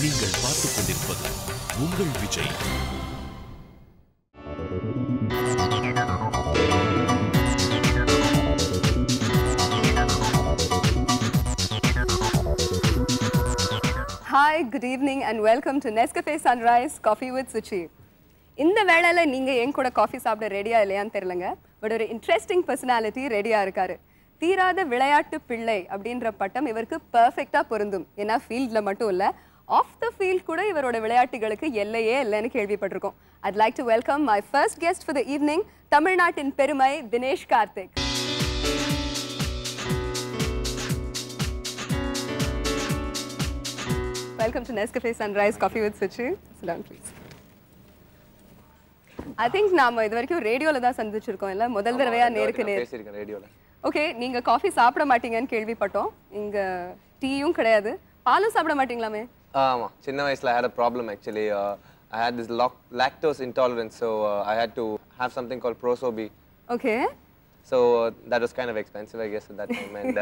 நீங்கள் பார்த்துக் கொண்டிருப்பது உங்கள் Vijay. Hi, good evening and welcome to Nescafe Sunrise Coffee with Suchi. இந்த வேளையில நீங்க என் கூட காஃபி சாப்பிட ரெடியா இல்லையான்னு தெரியலங்க. பட் ஒரு இன்ட்ரெஸ்டிங் பர்சனாலிட்டி ரெடியா இருக்காரு. தீராத விளையாட்டு பிள்ளை அப்படின்ற பட்டம் இவருக்கு பெர்ஃபெக்ட்டா பொருந்தும். ஏன்னா ஃபீல்ட்ல மட்டும் இல்ல, ஆஃப் த ஃபீல்ட் கூட இவரோட விளையாட்டுகளுக்கு எல்லையே இல்லைன்னு கேள்விப்பட்டிருக்கோம். I'd like to welcome my first guest for the evening, தமிழ்நாட்டின் பெருமை Dinesh Karthik. Welcome to Nescafe Sunrise Coffee with Suchi. Sit down, please. I think நாம இது வரைக்கும் ரேடியோல தான் சந்திச்சிருக்கோம் இல்ல, முதல் தடவையா நேருக்கு நேர் பேசிருக்கேன் ரேடியோல. ஓகே, நீங்க காஃபி சாப்பிட மாட்டீங்கன்னு கேள்விப்பட்டோம். இங்க டீயும் கிடையாது, பாலும் சாப்பிட மாட்டீங்களாமே? ஆமா, சின்ன வயசுல I had a problem actually. I had this lactose intolerance, so I had to have something called Prosobi. Okay. So that was kind of expensive, I guess, at that time, and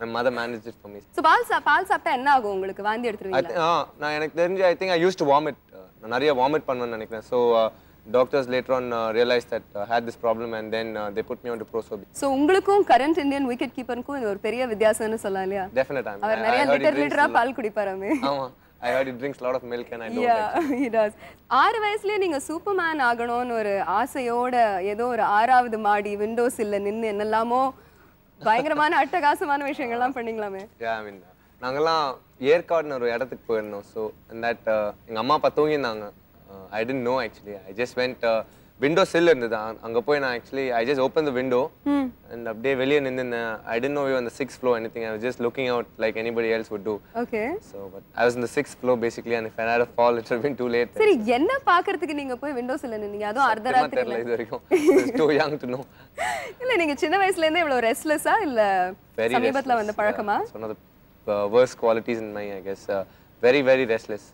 my mother managed it for me. So பால் சாப்பிட்டா என்ன ஆகும் உங்களுக்கு? வாந்தி எடுத்துருவீங்களா? நான் எனக்கு தெரிஞ்சு I think I used to vomit. நான் நிறைய வாமிட் பண்ணுவேன்னு நினைக்கிறேன். So doctors later on realized that I had this problem, and then they put me on to Prosobi. So உங்களுக்கும் current Indian wicket keeperக்கும் இது ஒரு பெரிய வித்தியாசம்னு சொல்லலாம் இல்லையா? Definitely. அவர் நிறைய லிட்டரா பால் குடிப்பாராமே. ஆமா, I heard he drinks a lot of milk and I don't. Yeah, he does. 6 வயசுலயே நீங்க சூப்பர்மேன் ஆகணும்னு ஒரு ஆசையோட ஏதோ ஒரு 6வது மாடி விண்டோஸ் இல்ல நின்னு என்னெல்லாமோ பயங்கரமான அட்டகாசமான விஷயங்கள்லாம் பண்ணீங்களாமே? Yeah, I mean, நாங்கலாம் ஏற்காடுன்னு ஒரு இடத்துக்கு போயிருந்தோம். So in that எங்க அம்மா அப்பா தூங்கினாங்க. I didn't know actually. I just went window sill இருந்தது. அங்க போய் நான் actually I just opened the window and அப்படியே வெளிய நின்னேன். I didn't know we were on the 6th floor or anything. I was just looking out like anybody else would do. Okay. So but I was on the 6th floor basically, and if I had a fall it would have been too late. சரி, என்ன பார்க்கிறதுக்கு நீங்க போய் window சில்ல நின்னீங்க? அதுவும் அர்த்தராத்திரில. இது வரைக்கும் I was too young to know. இல்ல, நீங்க சின்ன வயசுல இருந்தே இவ்வளவு ரெஸ்ட்லெஸ்ஸா இல்ல சமீபத்துல வந்த பழக்கமா? It's one of the worst qualities in my, I guess. Very very restless.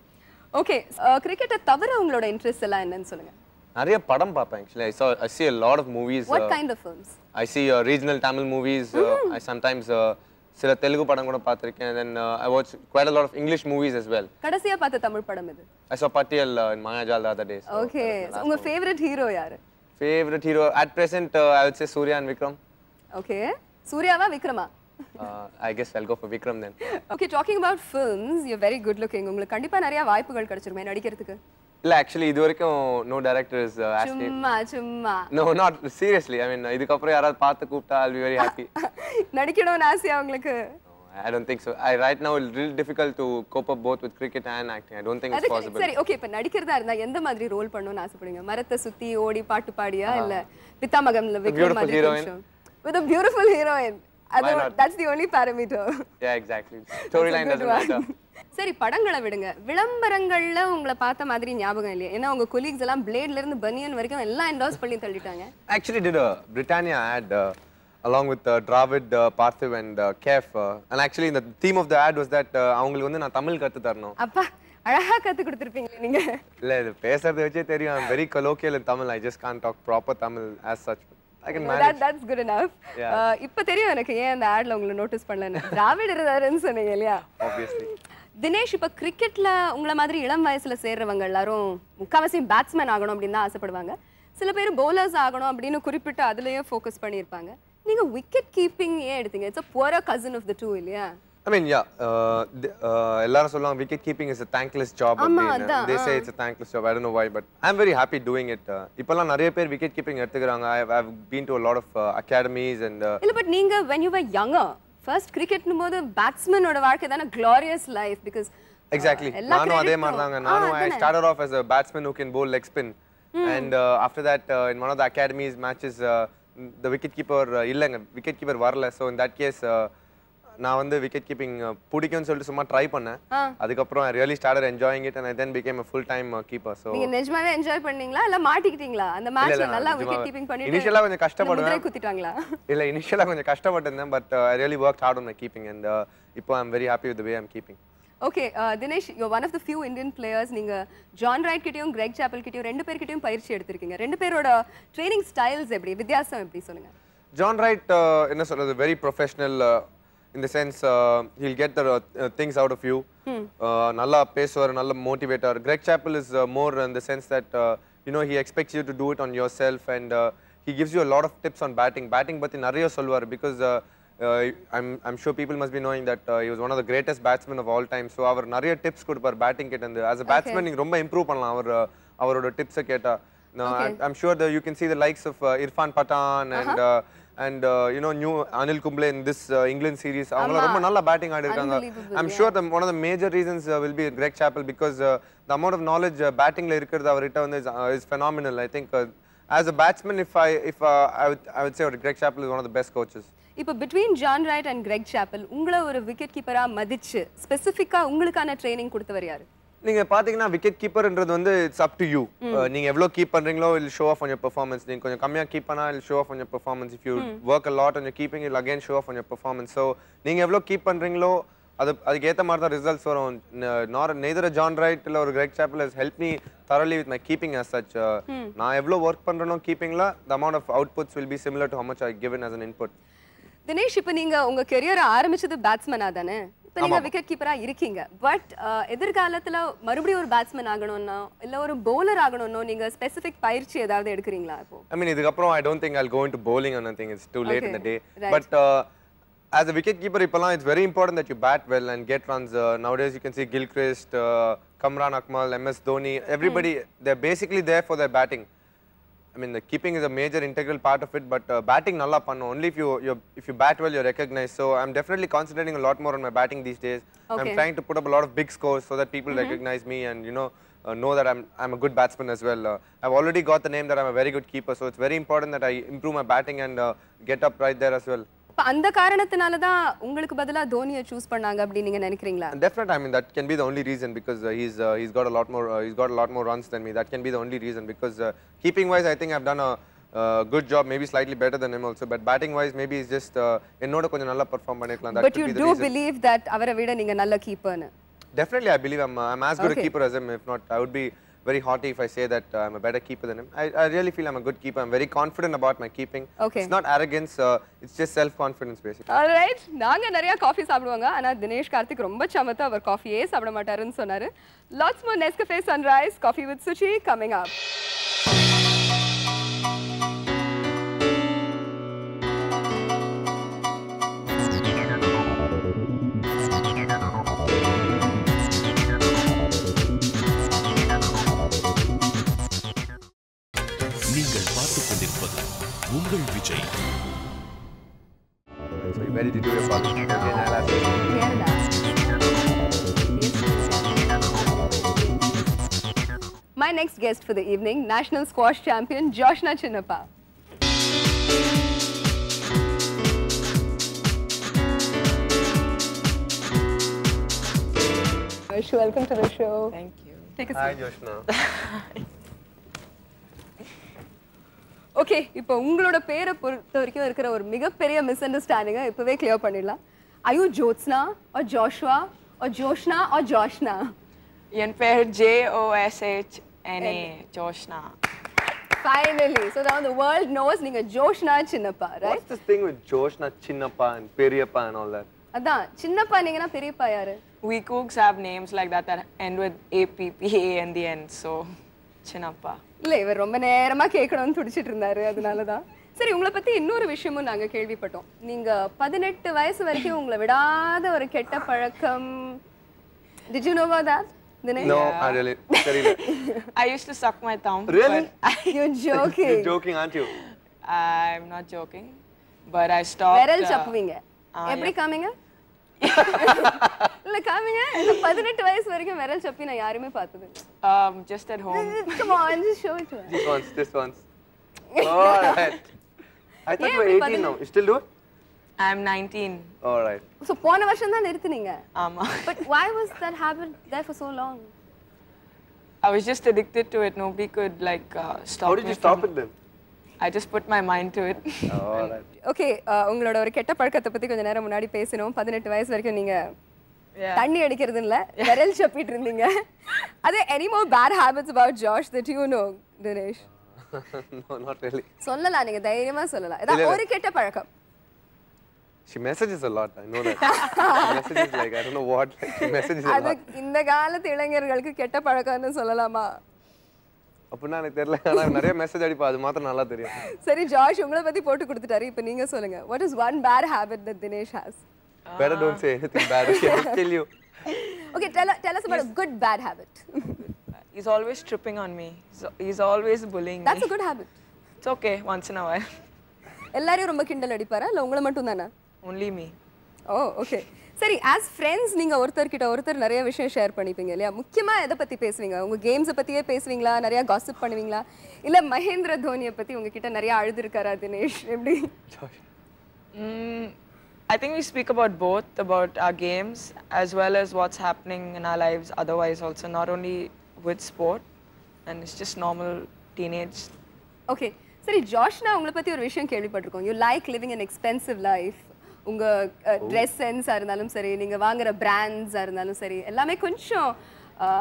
Okay, கிரிக்கெட்டை தவிர உங்களோட இன்ட்ரெஸ்ட் எல்லாம் என்னன்னு சொல்லுங்க. நிறைய படம் பார்ப்பேன் actually. I see a lot of movies. What kind of films? I see regional Tamil movies. I sometimes சில தெலுங்கு படம் கூட பார்த்திருக்கேன். And then I watch quite a lot of English movies as well. கடைசியா பார்த்த தமிழ் படம் எது? I saw Patiyal in Mayajal the other day. Okay, உங்க favourite hero யாரு? Favorite hero at present I would say Surya and Vikram. Okay, சூர்யாவா விக்ரமா? I guess I'll go for Vikram then. Okay, talking about films, you're very good looking. உங்களுக்கு கண்டிப்பா நிறைய வாய்ப்புகள் கிடைச்சிருமே நடிக்கிறதுக்கு. இல்ல, actually இது வரைக்கும் no director is asked me. சும்மா No, not seriously. I mean, இதுக்கு அப்புறம் யாராவது பார்த்து கூப்பிட்டா I'll be very happy. நடிக்கணும்னு ஆசையா உங்களுக்கு? I don't think so. Right now it's really difficult to cope up both with cricket and acting. I don't think it's possible. சரி, okay, இப்ப நடிக்கிறதா இருந்தா எந்த மாதிரி ரோல் பண்ணனும்னு ஆசைப்படுவீங்க? மரத்தை சுத்தி ஓடி பாட்டு பாடியா இல்ல பித்தாமகம்ல விக்ரம் மாதிரி விஷயம்? With a beautiful heroine. That's the only parameter. Yeah, exactly. Storyline doesn't matter. சரி, படங்களை விடுங்க, விளம்பரங்கள்ல உங்களை பார்த்த மாதிரி ஞாபகம் இல்லையா? ஏன்னா உங்க கொலீக்ஸ் எல்லாம் பிளேட்ல இருந்து பனியன் வரைக்கும் எல்லாம் என்டோர்ஸ் பண்ணி தள்ளிட்டாங்க. Actually did a Britannia ad along with Dravid, Parthiv and Kef. And actually the theme of the ad was that அவங்களுக்கு வந்து நான் தமிழ் கத்து தரணும். அப்பா, அழகா கத்து கொடுத்திருப்பீங்க நீங்க. இல்ல, இது பேசுறது வச்சே தெரியும். I'm very colloquial in Tamil. I just can't talk proper Tamil as such. I can manage. That's good enough. இப்ப தெரியும் எனக்கு ஏன் அந்த ஆட்ல உங்களை நோட்டீஸ் பண்ணலன்னு. டிராவிட் இருந்தாருன்னு சொன்னீங்க இல்லையா? Obviously. தினேஷ், இப்ப கிரிக்கெட்ல உங்களை மாதிரி இளம் வயசுல சேர்றவங்க எல்லாரும் முக்காவாசி பேட்ஸ்மேன் ஆகணும் அப்படின்னு தான் ஆசைப்படுவாங்க. சில பேர் bowlers ஆகணும் அப்படின்னு குறிப்பிட்டு அதுலயே ஃபோக்கஸ் பண்ணியிருப்பாங்க. நீங்க விக்கெட் கீப்பிங் ஏன் எடுத்தீங்க? It's a poorer cousin of the two இல்லையா? I mean, yeah, எல்லாரும் சொல்லுவாங்க wicket keeping is a thankless job. They say it's a thankless job. I don't know why, but I'm very happy doing it. இப்போலாம் நிறைய பேர் wicket keeping எடுத்துக்கறாங்க. I've been to a lot of academies and இல்ல, but நீங்க when you were younger, first cricket னும்போது batsman ஓட வாழ்க்கை தான glorious life because exactly. நானும் அதே மாதிரி தாங்க. நானும் I started off as a batsman who can bowl leg spin. And after that in one of the academies matches the wicket keeper இல்லங்க, wicket keeper வரல. So in that case நான் வந்து wicket keeping பிடிக்கும்னு சொல்லிட்டு சும்மா try பண்ணேன். அதுக்கு அப்புறம் I really started enjoying it and I then became a full time keeper. So நீங்க நிஜமாவே என்ஜாய் பண்ணீங்களா இல்ல மாட்டிக்கிட்டீங்களா? அந்த மேட்ச்ல நல்லா wicket keeping பண்ணிட்டு இனிஷியலா கொஞ்சம் கஷ்டப்படுவேன். முதிரை குத்திட்டாங்களா? இல்ல, இனிஷியலா கொஞ்சம் கஷ்டப்பட்டேன், but I really worked hard on my keeping and இப்போ I'm very happy with the way I'm keeping. Okay, Dinesh, you're one of the few Indian players. நீங்க ஜான் ரைட் கிட்டயும் கிரெக் சாப்பல் கிட்டயும் ரெண்டு பேர்கிட்டயும் பயிற்சி எடுத்திருக்கீங்க. ரெண்டு பேரோட ட்ரெய்னிங் ஸ்டைல்ஸ் எப்படி, வித்தியாசம் எப்படி சொல்லுங்க? ஜான் ரைட் என்ன சொல்றது, very professional. in the sense he'll get the things out of you. Nalla pesor, nalla motivator. Greg Chappell is more in the sense that you know, he expects you to do it on yourself, and he gives you a lot of tips on batting. Batting but in nariya solvar, because I'm sure people must be knowing that he was one of the greatest batsmen of all time. So our nariya tips kodupar batting kit, and as a batsman you romba improve pannalam avaroda tips ketta. No, I'm sure that you can see the likes of Irfan Pathan and you know, new Anil Kumble in this England series. Avanga romba nalla batting aadirukanga. I'm sure one of the major reasons will be Greg Chappell, because the amount of knowledge batting la irukkiradhu avarita is phenomenal. I think as a batsman, if I would say Greg Chappell is one of the best coaches. இப்போ between John Wright and Greg Chappell உங்களை ஒரு wicket கீப்பரா மதிச்சு ஸ்பெசிஃபிக்கா உங்களுக்கான training கொடுத்தவர் யாரு? நீங்க பாத்தீங்கன்னா விக்கெட் கீப்பர்ன்றது வந்து இட்ஸ் அப் டு யூ. நீங்க எவ்வளவு கீப் பண்றீங்களோ will show off on your performance. நீங்க கொஞ்சம் கம்மியா கீப் பண்ணா will show off on your performance. If you work a lot on your keeping, it will again show off on your performance. So நீங்க எவ்வளவு keep பண்றீங்களோ அதுக்கு ஏத்த மாதிரி தான் ரிசல்ட்ஸ் வரும். neither a John Wright இல்ல ஒரு Greg Chappell has helped me thoroughly with my keeping as such. நான் எவ்வளவு work பண்றேனோ கீப்பிங்ல the amount of outputs will be similar to how much I given as an input. Dinesh, இப்போ நீங்க உங்க கரியரை ஆரம்பிச்சது பேட்ஸ்மேனா தானே? இப்போ நீங்க விக்கெட் கீப்பரா இருக்கீங்க. பட் எதிர்காலத்துல மறுபடியும் ஒரு பேட்ஸ்மேன் ஆகணும்னா இல்ல ஒரு bowler ஆகணும்னா நீங்க ஸ்பெசிஃபிக் பயிற்சி ஏதாவது எடுக்கறீங்களா இப்போ? I mean, இதுக்கு அப்புறம் I don't think I'll go into bowling or nothing. It's too late in the day. Right. But as a wicket keeper, it's very important that you bat well and get runs. Nowadays you can see Gilchrist, Kamran Akmal, MS Dhoni, everybody, they're basically there for their batting. I mean, the keeping is a major integral part of it, but batting nalla pannu. Only if you bat well, you're recognized. So I'm definitely concentrating a lot more on my batting these days. I'm trying to put up a lot of big scores so that people recognize me and, you know that I'm a good batsman as well. I've already got the name that I'm a very good keeper, so it's very important that I improve my batting and get up right there as well. அந்த காரணத்தினால தான் உங்களுக்கு பதிலா தோனியை choose பண்ணாங்க அப்படி நீங்க நினைக்கிறீங்களா? Definitely, I mean that can be the only reason, because he's got a lot more runs than me. That can be the only reason, because keeping wise I think I've done a good job, maybe slightly better than him also, but batting wise maybe he's just ennoda konjam nalla perform panniralam. That could be the reason. But you do believe that avara vida neenga nalla keeper nu? Definitely, I believe I'm as good a keeper as him. If not, I would be very haughty if I say that I'm a better keeper than him. I really feel I'm a good keeper. I'm very confident about my keeping. It's not arrogance, it's just self-confidence basically. All right. நாங்க நிறைய coffee சாப்பிடுவாங்க. ஆனா தினேஷ் கார்த்திக் ரொம்ப சமத்தா அவர் காஃபியே சாப்பிட மாட்டாருன்னு சொன்னாரு. Lots more Nescafe Sunrise Coffee with Suchi coming up. நீங்கள் பார்த்துக் கொண்டிருப்பது உங்கள் Vijay. So you ready to do your part? My next guest for the evening, national squash champion Joshna Chinnappa. Welcome to the show. Thank you. Take a seat. Hi Joshna. Okay, இப்போ உங்களோட பேரை பொறுத்த வரைக்கும் இருக்கிற ஒரு மிகப்பெரிய மிஸ் அண்டர்ஸ்டாண்டிங்கை இப்பவே clear பண்ணிடலாம். Are you Jyotsna or Joshua or Joshna or Joshna? என் பேர் Joshna, Joshna. Finally, so now the world knows நீங்க Joshna Chinnappa, right? What's this thing with Joshna, Chinnappa and Periyappa and all that? அதான் சின்னப்பா நீங்கனா பெரியப்பா யாரு? We cooks have names like that end with APPA in the end, so Chinnappa. இல்ல இவர் ரொம்ப நேரமா கேட்கணும்னு துடிச்சிட்டு இருந்தாரு, அதனால தான். சரி, உங்களை பத்தி இன்னொரு விஷயமும் நாங்க கேள்விப்பட்டோம். நீங்க 18 வயசு வரைக்கும் உங்களை விடாத ஒரு கெட்ட பழக்கம். Did you know about that? Dinesh? No, I really. I used to suck my thumb. Really? You're joking. You're joking, aren't you? I'm not joking, but I stopped. விரல் சப்புவீங்க. எப்படி காமிங்க? இல்ல காமிங்க. இந்த 18 வயசு வரைக்கும் விரல் சப்பி நான் யாருமே பார்த்தது. Just at home. Come on, just show it to us. This once. All right. I thought you were 18 now. You still do it? I'm 19. All right. So போன வருஷம் தான் நிறுத்துனீங்க. ஆமா. But why was that habit there for so long? I was just addicted to it. Nobody could like stop. How did you stop it then? I just put my mind to it. All right. Okay, உங்களோட ஒரு கெட்ட பழக்கத்தை பத்தி கொஞ்ச நேரம் முன்னாடி பேசினோம். 18 வயசு வரைக்கும் நீங்க தண்ணி அடிக்கிறது இல்ல, விரல் சப்பிட்டு இருந்தீங்க. அதே any more bad habits about Josh that you know, Dinesh? No, not really. சொல்லலாம், நீங்க தைரியமா சொல்லலாம். ஏதாவது ஒரு கெட்ட பழக்கம். She messages a lot. I know that. She messages like I don't know what. Like, she messages a lot. இந்த காலத்து இளைஞர்களுக்கு கெட்ட பழக்கம்னு சொல்லலாமா? அப்படினா எனக்கு தெரியல. ஆனா நிறைய மெசேஜ் அடிப்பா அது மாத்திரம் நல்லா தெரியும். சரி ஜாஷ் உங்களை பத்தி போட்டு கொடுத்துட்டாரு. இப்போ நீங்க சொல்லுங்க. What is one bad habit that Dinesh has? Better don't say anything bad. Okay, I'll kill you. Okay, tell us about a good bad habit. He's always tripping on me. He's always bullying me. That's a good habit. It's okay once in a while. எல்லாரையும் ரொம்ப கிண்டல் அடிப்பாரா இல்ல உங்களை மட்டும் தானா? Only me. Oh, okay. சரி, as friends நீங்க ஒருத்தர்கிட்ட ஒருத்தர் நிறைய விஷயம் ஷேர் பண்ணிப்பீங்க இல்லையா? முக்கியமா எதை பத்தி பேசுவீங்க? உங்க கேம்ஸ் பத்தியே பேசுவீங்களா? நிறைய காசிப் பண்ணுவீங்களா? இல்ல மகேந்திர தோனியை பத்தி உங்ககிட்ட நிறைய அழுது இருக்காரா தினேஷ்? எப்படி? I think we speak about both, about our games as well as what's happening in our lives otherwise also, not only with sport, and it's just normal teenage. Okay. சரி ஜோஷ்னா உங்களை பத்தி ஒரு விஷயம் கேள்விப்பட்டிருக்கோம். You like living an expensive life. உங்க dress சென்ஸா இருந்தாலும் சரி, நீங்க வாங்குற பிராண்ட்ஸா இருந்தாலும் சரி, எல்லாமே கொஞ்சம்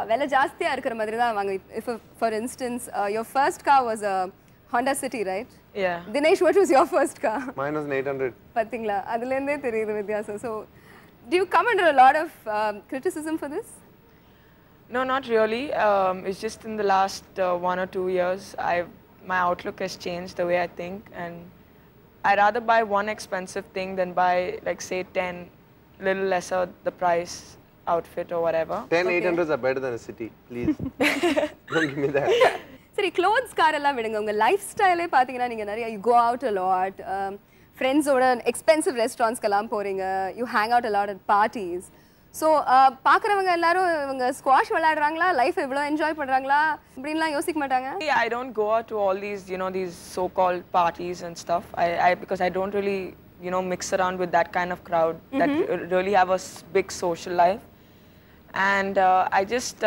விலை ஜாஸ்தியா இருக்கிற மாதிரி தான் வாங்க. If for instance your first car was a Honda City, right? Yeah. Dinesh, what was your first car? Mine was an 800. பாத்தீங்களா? அதுல இருந்தே தெரியுது வித்தியாசம். So do you come under a lot of criticism for this? No, not really. It's just in the last 1 or 2 years my outlook has changed the way I think, and I'd rather buy one expensive thing than buy like say 10 little lesser the price outfit or whatever. 10 800s are better than a City, please. Don't give me that. சரி clothes car எல்லாம் விடுங்க. உங்க life ஸ்டைலே பாத்தீங்கன்னா நீங்க நிறைய you go out a lot, friends-ஓட expensive restaurants-க்கெல்லாம் போறீங்க, you hang out a lot at parties. So பாக்குறவங்க எல்லாரும் இவங்க ஸ்குவாஷ் விளையாடுறாங்களா, லைஃப் எவ்வளவு என்ஜாய் பண்றாங்களா அப்படின்லாம் யோசிக்க மாட்டாங்க? I don't go out to all these, you know, these so-called parties and stuff. Because I don't really, you know, mix around with that kind of crowd that really have a big social life. And I just,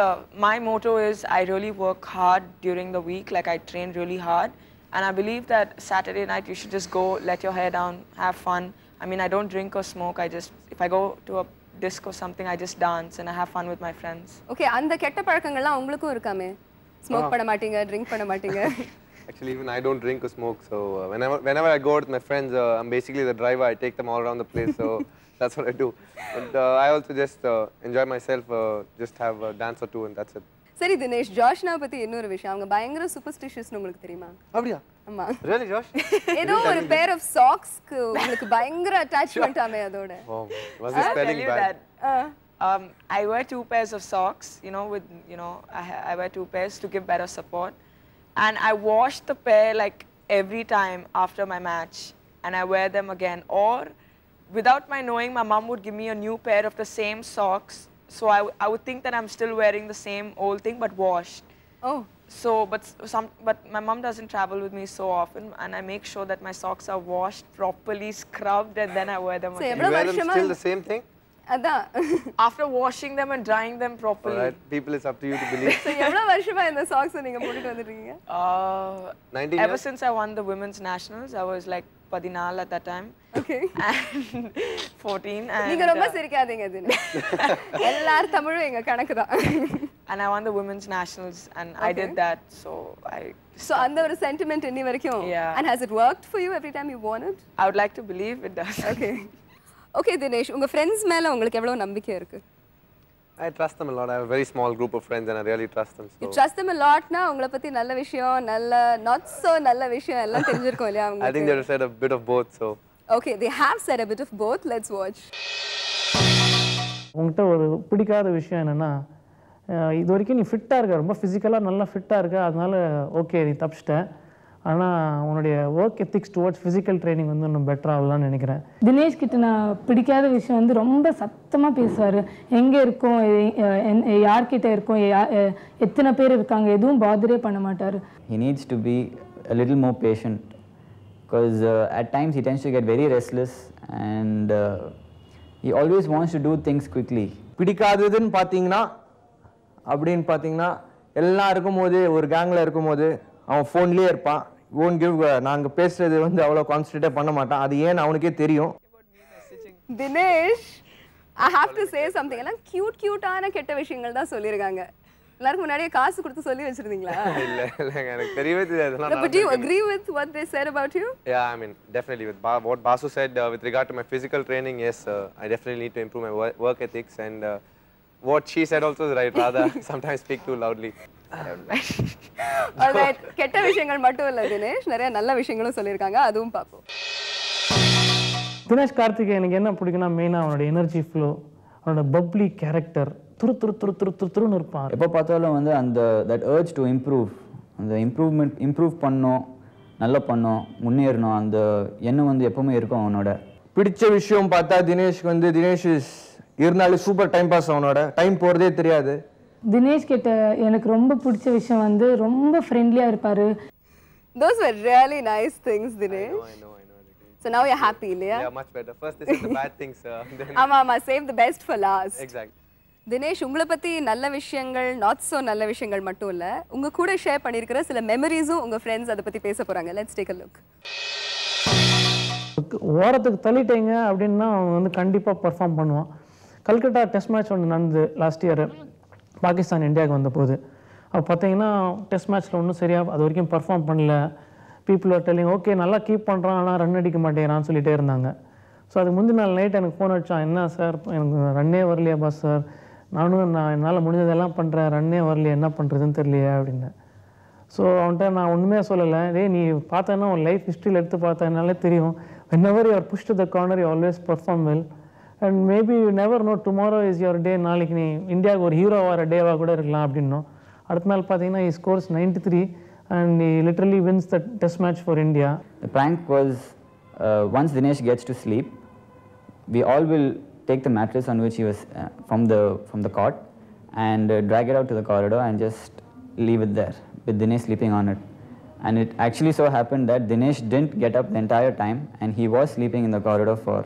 my motto is I really work hard during the week, like I train really hard. And I believe that Saturday night you should just go, let your hair down, have fun. I mean, I don't drink or smoke. If I go to a disc or something, I just dance and I have fun with my friends. Okay, அந்த கெட்ட பழக்கங்கள்லாம் உங்களுக்கும் இருக்காமே? Smoke பண்ண மாட்டீங்க, drink பண்ண மாட்டீங்க? Actually, even I don't drink or smoke. So whenever I go out with my friends, I'm basically the driver. I take them all around the place. So that's what I do. But I also just enjoy myself, just have a dance or two, and that's it. சரி தினேஷ், ஜோஷ்னா பத்தி இன்னொரு விஷயம், அவங்க பயங்கர சூப்பர்ஸ்டிஷியஸ்னு உங்களுக்கு தெரியுமா? அப்படியா? ஆமா. Really, Josh? ஏதோ ஒரு pair of socks-க்கு உங்களுக்கு பயங்கர attachment ஆமே அதோட. Oh, was it spelling bad? I wear 2 pairs of socks, you know, with, you know, I wear 2 pairs to give better support. And I wash the pair like every time after my match, and I wear them again. Or without my knowing, my mom would give me a new pair of the same socks. So I would think that I'm still wearing the same old thing but washed. Oh. So, but my mom doesn't travel with me so often, and I make sure that my socks are washed properly, scrubbed, and then I wear them again. You wear them still the same thing? அதான். After washing them and drying them properly. Alright, people, it's up to you to believe. So எவ்வளவு வருஷமா இந்த socks நீங்க போட்டுட்டு வந்துட்டீங்க? 19 Ever years? since I won the women's nationals, I was like 14 at that time. Okay. And 14 and நீங்க ரொம்ப சிரிக்காதீங்க தினேஷ். எல்லாரும் தமிழும் எங்க கணக்கு தான். And I won the women's nationals, and I did that, so So அந்த ஒரு sentiment இன்னி வரைக்கும். Yeah. And has it worked for you every time you won it? I would like to believe it does. Okay. Okay Dinesh, உங்க friends மேல உங்களுக்கு எவ்வளவு நம்பிக்கை இருக்கு? I trust them a lot. I have a very small group of friends and I really trust them. So You trust them a lot na உங்களை பத்தி நல்ல விஷயம், நல்ல not so நல்ல விஷயம் எல்லாம் தெரிஞ்சிருக்கும் இல்லையா உங்களுக்கு? I think they have said a bit of both, so Okay, they have said a bit of both. Let's watch. உங்கள்கிட்ட ஒரு பிடிக்காத விஷயம் என்னென்னா, இது வரைக்கும் நீ ஃபிட்டாக இருக்க, ரொம்ப ஃபிசிக்கலாக நல்லா ஃபிட்டாக இருக்க, அதனால ஓகே நீ தப்பிச்சிட்ட. ஆனால் உன்னுடைய work ethics towards physical training வந்து இன்னும் பெட்டர் ஆகலான்னு நினைக்கிறேன். தினேஷ் கிட்ட நான் பிடிக்காத விஷயம் வந்து ரொம்ப சத்தமாக பேசுவார். எங்கே இருக்கோம், யார்கிட்ட இருக்கோம், எத்தனை பேர் இருக்காங்க, எதுவும் பாதரே பண்ண மாட்டார். He needs to be a little more patient because at times he tends to get very restless and he always wants to do things quickly. பிடிக்காததுன்னு பார்த்தீங்கன்னா அப்படின்னு பார்த்தீங்கன்னா எல்லாம் இருக்கும்போது ஒரு கேங்கில் இருக்கும்போது அவன் ஃபோன்லேயே இருப்பான். ஓன் கிவ் நாங்கள் பேசுறது வந்து அவ்வளோ கான்சன்ட்ரேட்டே பண்ண மாட்டான். அது ஏன்னு அவனுக்கே தெரியும். Dinesh, I have to say something. எல்லாம் கியூட்டான கெட்ட விஷயங்கள் தான் சொல்லியிருக்காங்க. எல்லாருக்கும் முன்னாடியே காசு கொடுத்து சொல்லி வச்சிருந்தீங்களா? இல்ல எனக்கு தெரியவே தெரியாது. But do you agree with what they said about you? Yeah, I mean, definitely with what Basu said with regard to my physical training, yes, I definitely need to improve my work ethics, and what she said also is right, rather sometimes speak too loudly. Alright, கெட்ட விஷயங்கள் மட்டும் இல்ல தினேஷ், நிறைய நல்ல விஷயங்களும் சொல்லியிருக்காங்க, அதுவும் பார்ப்போம். தினேஷ் கார்த்திக் எனக்கு என்ன பிடிக்குன்னா மெயினாக அவனோட எனர்ஜி ஃப்ளோ, அவனோட பப்ளி கேரக்டர், துருன்னு இருப்பான். எப்போ பார்த்தாலும் வந்து அந்த தட் அர்ஜ் டு இம்ப்ரூவ், அந்த இம்ப்ரூவ் பண்ணோம், நல்லா பண்ணோம், முன்னேறணும், அந்த எண்ணம் வந்து எப்பவுமே இருக்கும் அவனோட. பிடிச்ச விஷயம் பார்த்தா தினேஷ்க்கு வந்து தினேஷ் இருந்தாலும் சூப்பர் டைம் பாஸ், அவனோட டைம் போகிறதே தெரியாது. தினேஷ் கிட்ட எனக்கு ரொம்ப பிடிச்ச விஷயம் வந்து ரொம்ப ஃப்ரெண்ட்லியாக இருப்பார். Those were really nice things, Dinesh. I know. So now you're happy, Leah? Yeah, much better. First they said the bad things, then... ஆமா, save the best for last. Exactly. Dinesh, உங்களை பற்றி நல்ல விஷயங்கள், நாட் ஸோ நல்ல விஷயங்கள் மட்டும் இல்லை, உங்கள் கூட ஷேர் பண்ணியிருக்கிற சில மெமரிஸும் உங்கள் ஃப்ரெண்ட்ஸ் அதை பற்றி பேச போகிறாங்க. Let's take a look. ஓரத்துக்கு தள்ளிட்டீங்க அப்படின்னா அவன் வந்து கண்டிப்பாக பர்ஃபார்ம் பண்ணுவான். கல்கட்டா டெஸ்ட் மேட்ச் ஒன்று நடந்து லாஸ்ட் இயர் பாகிஸ்தான் இந்தியாவுக்கு வந்த போது, அப்போ பார்த்தீங்கன்னா டெஸ்ட் மேட்ச்சில் ஒன்றும் சரியாக அது வரைக்கும் பர்ஃபார்ம் பண்ணல. பீப்புள் ஆர் டெல்லிங் ஓகே நல்லா கீப் பண்ணுறான், ஆனால் ரன் அடிக்க மாட்டேங்கிறான்னு சொல்லிகிட்டே இருந்தாங்க. ஸோ அதுக்கு முந்தின நாள் நைட் எனக்கு ஃபோன் அடித்தான், என்ன சார் எனக்கு ரன்னே வரலையா பாஸ் சார், நான் என்னால் முடிஞ்சதெல்லாம் பண்ணுறேன், ரன்னே வரலையே, என்ன பண்ணுறதுன்னு தெரியலையே அப்படின்னு. ஸோ அவன்கிட்ட நான் ஒன்றுமே சொல்லலை, நீ பார்த்தேன்னா உன் லைஃப் ஹிஸ்ட்ரியில் எடுத்து பார்த்தனாலே தெரியும், whenever you are pushed to the corner you always perform well, and maybe you never know tomorrow is your day. நாளைக்கு நீ இந்தியாவுக்கு ஒரு ஹீரோ வர டேவாக கூட இருக்கலாம் அப்படின்னோம். அடுத்த நாள் பார்த்தீங்கன்னா he scores 93 and he literally wins the test match for India. The prank was once Dinesh gets to sleep, we all will take the mattress on which he was from the cot and drag it out to the corridor and just leave it there with Dinesh sleeping on it. And it actually so happened that Dinesh didn't get up the entire time and he was sleeping in the corridor for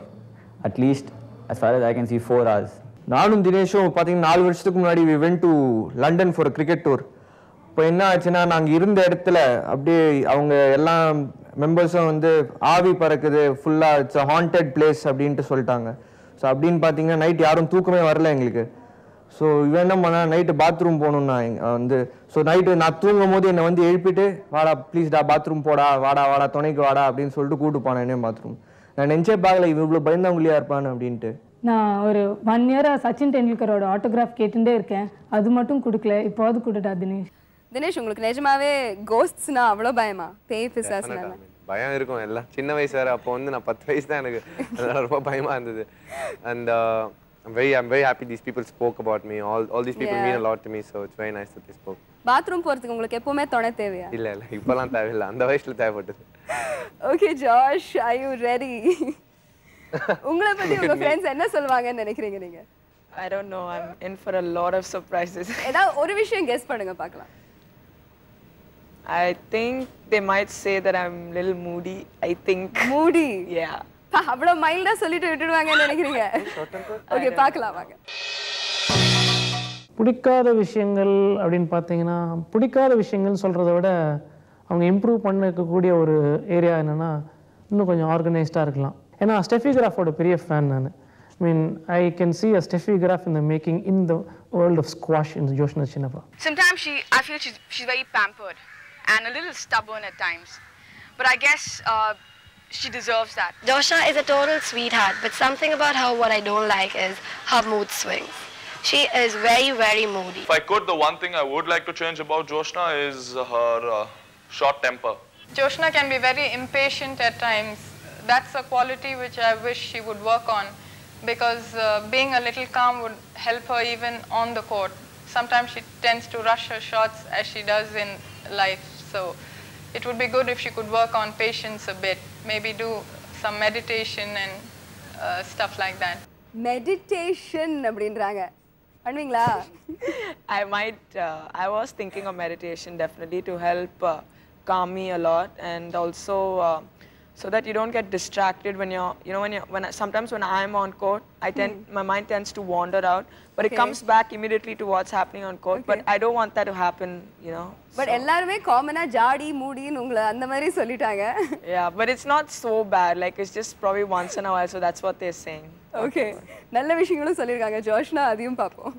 at least, as far as I can see, 4 hours. நானும் தினேஷும் பார்த்தீங்கன்னா 4 வருஷத்துக்கு முன்னாடி we went to London for a cricket tour. இப்போ என்ன ஆச்சுன்னா நாங்கள் இருந்த இடத்துல அப்படியே அவங்க எல்லா மெம்பர்ஸும் வந்து ஆவி பறக்குது, ஃபுல்லாக இட்ஸ் அ ஹாண்டட் பிளேஸ் அப்படின்ட்டு சொல்லிட்டாங்க. ஸோ அப்படின்னு பார்த்தீங்கன்னா நைட் யாரும் தூக்கமே வரல எங்களுக்கு. ஸோ இவன் என்ன பண்ணா, நைட்டு பாத்ரூம் போகணுன்னா வந்து, ஸோ நைட்டு நான் தூங்கும் போது என்னை வந்து எழுப்பிட்டு வாடா ப்ளீஸ்டா பாத்ரூம் போடா, வாடா துணைக்கு வாடா அப்படின்னு சொல்லிட்டு கூட்டு போனேன் என்ன பாத்ரூம். நான் நினச்சே பார்க்கல இவ்வளோ பயந்தவங்களையா இருப்பான்னு அப்படின்ட்டு. நான் ஒரு 1 இயராக சச்சின் டெண்டுல்கரோட ஆட்டோகிராஃப் கேட்டுட்டே இருக்கேன், அது மட்டும் கொடுக்கல, இப்போது கொடுட்டா தினேஷ். தினேஷ், உங்களுக்கு நிஜமாவே கோஸ்ட்ஸ்னா அவ்வளோ பயமா? பேய் பிசாசுனா? பயம் இருக்கும் எல்லாம். சின்ன வயசு வேறு, அப்போ வந்து நான் 10 வயசு தான் எனக்கு, அதனால ரொம்ப பயமாக இருந்தது. And I'm very happy these people spoke about me. All these people mean a lot to me, so it's very nice that they spoke. Bathroom போறதுக்கு உங்களுக்கு எப்பவுமே துணை தேவையா? இல்ல இப்பலாம் தேவையில்லை, அந்த வயசுல தேவைப்பட்டது. Okay Josh, are you ready? உங்களை பத்தி உங்க ஃப்ரெண்ட்ஸ் என்ன சொல்வாங்கன்னு நினைக்கிறீங்க நீங்க? I don't know, I'm in for a lot of surprises. ஏதாவது ஒரு விஷயம் கெஸ் பண்ணுங்க பார்க்கலாம். I think they might say that I'm a little moody. I think moody. Yeah. அவ்வளோ மைல்டா சொல்லிட்டு விட்டுடுவாங்கன்னு நினைக்கிறீங்க? ஓகே பார்க்கலாம் வாங்க. பிடிக்காத விஷயங்கள் அப்படின்னு பார்த்தீங்கன்னா, பிடிக்காத விஷயங்கள் சொல்கிறத விட அவங்க இம்ப்ரூவ் பண்ணிக்கக்கூடிய ஒரு ஏரியா என்னென்னா, இன்னும் கொஞ்சம் ஆர்கனைஸ்டாக இருக்கலாம். ஏன்னா ஸ்டெஃபி கிராஃபோட பெரிய ஃபேன் நான். I mean, I can see a Steffi Graf in the making in the world of squash in Joshna Chinnappa. Sometimes I feel she's very pampered and a little stubborn at times, but I guess she deserves that. Joshna is a total sweetheart, but something about her what I don't like is her mood swings. She is very, very moody. If I could, the one thing I would like to change about Joshna is her short temper. Joshna can be very impatient at times. That's a quality which I wish she would work on, because being a little calm would help her even on the court. Sometimes she tends to rush her shots as she does in life. So it would be good if she could work on patience a bit. Maybe do some meditation and stuff like that. Meditation அப்படின்றாங்க. பண்ணுவீங்களா? I was thinking of meditation definitely to help calm me a lot, and also so that you don't get distracted when sometimes when I'm on court, my mind tends to wander out, but it comes back immediately to what's happening on court. But I don't want that to happen, But எல்லாருமே காமனா ஜாடி மூடின்னு உங்களை அந்த மாதிரி சொல்லிட்டாங்க. Yeah, but it's not so bad. Like it's just probably once in a while, so that's what they're saying. Okay, நல்ல விஷயங்களும் சொல்லிருக்காங்க. ஜோஷ்னா அதையும் பாப்போம்.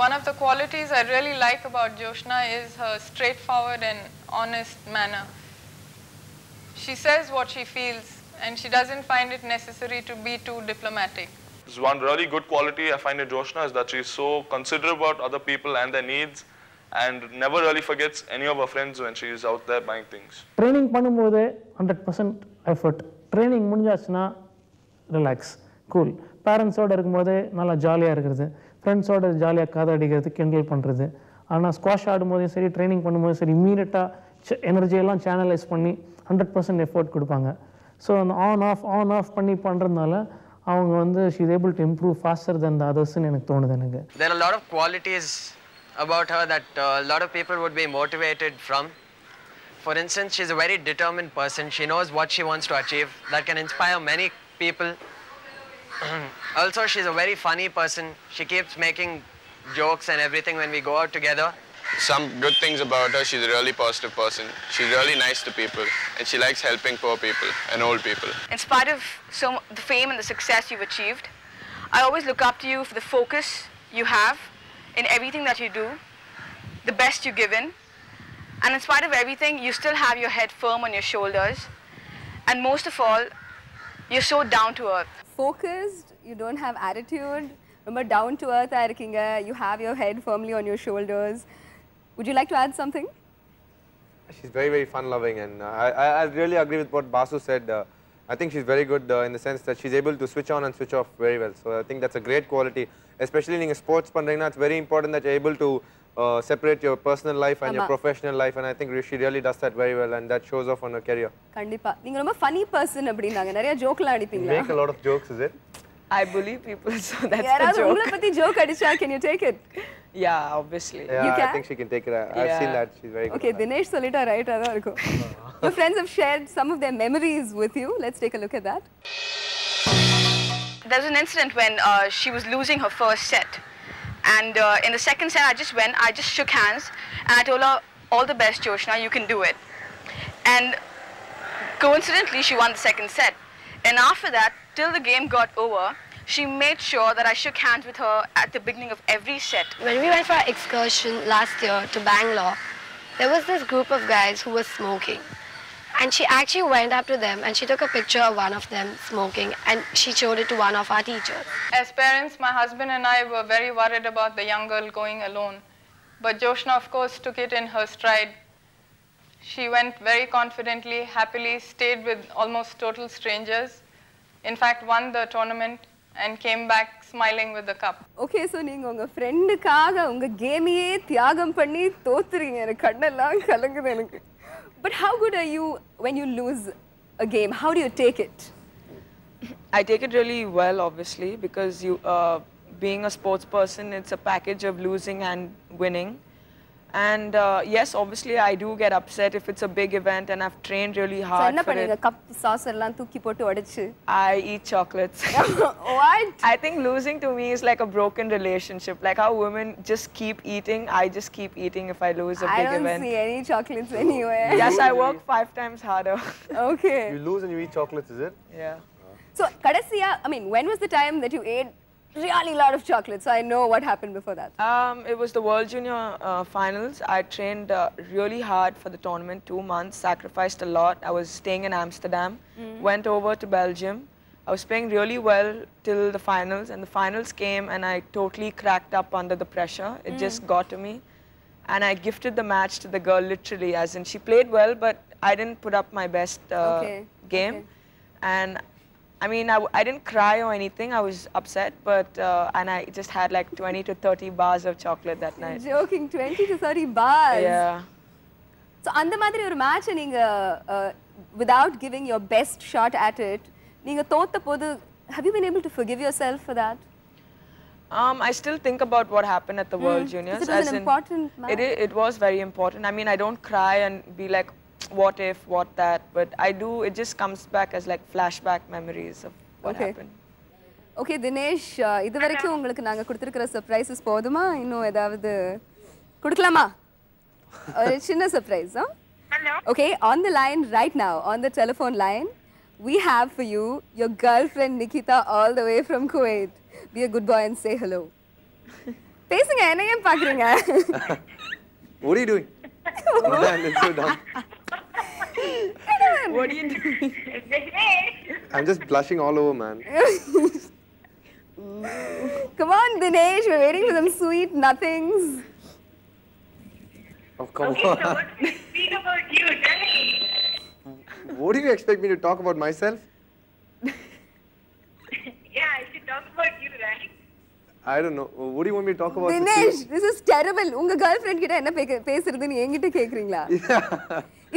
one of the qualities I really like about Joshna is her straightforward and honest manner. She says what she feels and she doesn't find it necessary to be too diplomatic. One really good quality I find in Joshna is that she's so considerate about other people and their needs and never really forgets any of her friends when she's out there buying things. Training பண்ணும்போது 100% effort, training முடிஞ்சாச்சுன்னா relax, cool. பேரண்ட்ஸோடு இருக்கும்போது நல்லா ஜாலியாக இருக்கிறது, ஃப்ரெண்ட்ஸோடு ஜாலியாக காதை அடிக்கிறது, கிண்டல் பண்ணுறது. ஆனால் ஸ்குவாஷ் ஆடும்போதும் சரி, ட்ரைனிங் பண்ணும்போதும் சரி, இம்மீடியட்டாக எனர்ஜியெல்லாம் சேனலைஸ் பண்ணி 100% எஃபோர்ட் கொடுப்பாங்க. ஸோ அந்த ஆன் ஆஃப் பண்ணி பண்ணுறதுனால அவங்க வந்து she is able to improve faster than the அதர்ஸ்ன்னு எனக்கு தோணுது. எனக்கு there are a lot of qualities about her that a lot of people would be motivated from. For instance, she's a very determined person. She knows what she wants to achieve. That can inspire many people. Also, she's a very funny person. She keeps making jokes and everything when we go out together. Some good things about her: she's a really positive person. She's really nice to people, and she likes helping poor people and old people. In spite of the fame and the success you've achieved, I always look up to you for the focus you have in everything that you do, the best you give in, and in spite of everything, you still have your head firm on your shoulders, and most of all, you're so down to earth. Focused, you don't have attitude, remember down to earth irukkinga, you have your head firmly on your shoulders. Would you like to add something? She's very, very fun-loving, and I really agree with what Basu said. I think she's very good in the sense that she's able to switch on and switch off very well. So I think that's a great quality, especially in sports. It's very important that you're able to separate your personal life and your professional life, and I think she really does that very well, and that shows off on her career. Kandipa, நீங்க ரொம்ப funny person அப்படினாங்க, நிறைய ஜோக்லாம் அடிப்பீங்களா? Make a lot of jokes, is it? I believe people, so that's the joke. உங்களை பத்தி joke அடிச்சா, can you take it? Yeah, obviously. Yeah, I think she can take it. I've seen that. She's very good. Okay, Dinesh solita right அதான் இருக்கும். Your friends have shared some of their memories with you. Let's take a look at that. There was an incident when she was losing her first set, and in the second set I just shook hands and I told her, all the best Joshna, you can do it. And coincidentally she won the second set, and after that, till the game got over, she made sure that I shook hands with her at the beginning of every set. When we went for our excursion last year to Bangalore, there was this group of guys who were smoking. And she actually went up to them and she took a picture of one of them smoking and she showed it to one of our teachers. As parents, my husband and I were very worried about the young girl going alone. But Joshna, of course, took it in her stride. She went very confidently, happily, stayed with almost total strangers. In fact, won the tournament and came back smiling with the cup. Okay, so நீங்க உங்க ஃப்ரெண்டுக்காக உங்க கேமையே தியாகம் பண்ணி தோத்துறீங்க. எனக்கு கண்ணெல்லாம் கலங்குது எனக்கு. But how good are you when you lose a game? How do you take it? I take it really well, obviously, because you, being a sports person, it's a package of losing and winning. And yes, obviously, I do get upset if it's a big event and I've trained really hard என்ன for பண்ணீங்க? it. Cup sauce எல்லாம் தூக்கி போட்டு உடைச்சு. I eat chocolates. What? I think losing to me is like a broken relationship. Like how women just keep eating, I just keep eating if I lose a big event. I don't see any chocolates anywhere. Yes, I work 5 times harder. Okay. You lose and you eat chocolates, is it? Yeah. So, kadasiya, I mean, when was the time that you ate really lot of chocolates? So I know what happened before that. It was the World Junior Finals. I trained really hard for the tournament, 2 months, sacrificed a lot. I was staying in Amsterdam, went over to Belgium. I was playing really well till the finals, and the finals came and I totally cracked up under the pressure. It just got to me. And I gifted the match to the girl literally, as in she played well, but I didn't put up my best game. And I mean, I didn't cry or anything. I was upset, but and I just had like 20 to 30 bars of chocolate that night. You're joking, 20 to 30 bars. Yeah. So, அந்த மாதிரி ஒரு match நீங்க without giving your best shot at it, நீங்க தோத்த போது, have you been able to forgive yourself for that? I still think about what happened at the World Juniors. It was an important match. It was very important. I mean, I don't cry and be like, what if, what that, but I do, it just comes back as like flashback memories of what happened. Okay, Dinesh, இது வரைக்கும் உங்களுக்கு நாங்க கொடுத்திருக்கிற surprises போதுமா? இன்னும் ஏதாவது கொடுக்கலாமா? ஒரு சின்ன surprise, huh? Hello. Okay, on the line right now, on the telephone line, we have for you your girlfriend Nikita all the way from Kuwait. Be a good boy and say hello. பேசுங்க என்ன ஏன் பாக்குறீங்க? What are you doing? Man, it's so dumb. What are you doing? I'm just blushing all over, man. Come on, Dinesh, we're waiting for some sweet nothings. Oh, come on. So what do we speak about you? Tell me. What do you expect me to talk about myself? Yeah, I should talk about you, right? I don't know. What do you want me to talk about? Dinesh, this is terrible. உங்க girlfriend கிட்ட என்ன பேசுறதுன்னு என்கிட்ட கேக்குறீங்களா?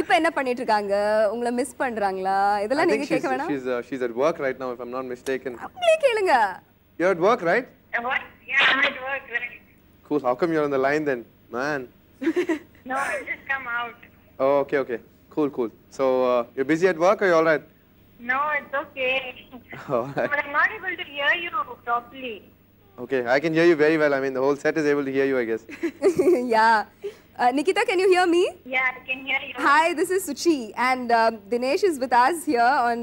இப்போ என்ன பண்ணிட்டு இருக்காங்க? உங்களை மிஸ் பண்றாங்களா? இதெல்லாம் நீங்க கேட்க வேணாம். She's at work right now if I'm not mistaken. அப்படியே கேளுங்க. You're at work, right? What? Yeah, I'm at work, right? Cool. How come you're on the line then? Man. No, I just come out. Oh, okay. Cool. So, you're busy at work or you're all right? No, it's okay. All right. But I'm not able to hear you properly. Okay, I can hear you very well. I mean, the whole set is able to hear you, I guess. Yeah. Nikita, can you hear me? Yeah, I can hear you. Hi, this is Suchi, and Dinesh is with us here on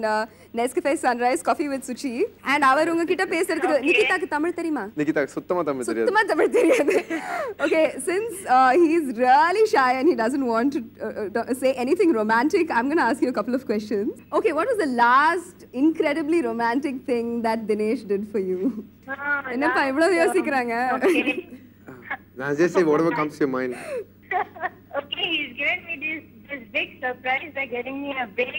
Nescafe Sunrise Coffee with Suchi. And அவர் உங்ககிட்ட பேசுறதுக்கு நிகிதாக்கு தமிழ் தெரியுமா? Nikita, சுத்தமா தமிழ் தெரியாது. சுத்தமா தமிழ் தெரியாது. Okay, since he is really shy and he doesn't want to say anything romantic, I'm going to ask you a couple of questions. Okay, what was the last incredibly romantic thing that Dinesh did for you? என்னப்பா இவ்வளவு யோசிக்கறாங்க? Now just say whatever comes to your mind. Okay, he's given me this big surprise by getting me a big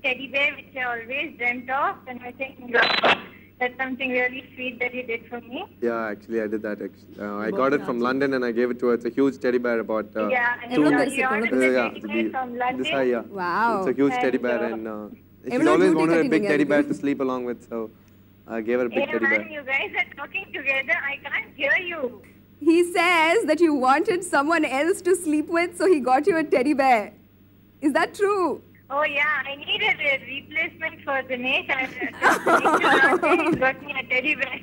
teddy bear which I always dreamt of, and I think that's something really sweet that he did for me. Yeah, actually I did that. I got it from London and I gave it to her. It's a huge teddy bear about yeah, and you ordered the teddy bear from London. This high, yeah. Wow. It's a huge teddy bear and she's always wanted a big teddy bear to sleep along with, so I gave her a big teddy bear. You guys are talking together. I can't hear you. He says that you wanted someone else to sleep with, so he got you a teddy bear. Is that true? Oh yeah, I needed a replacement for Dinesh, and he got me a teddy bear.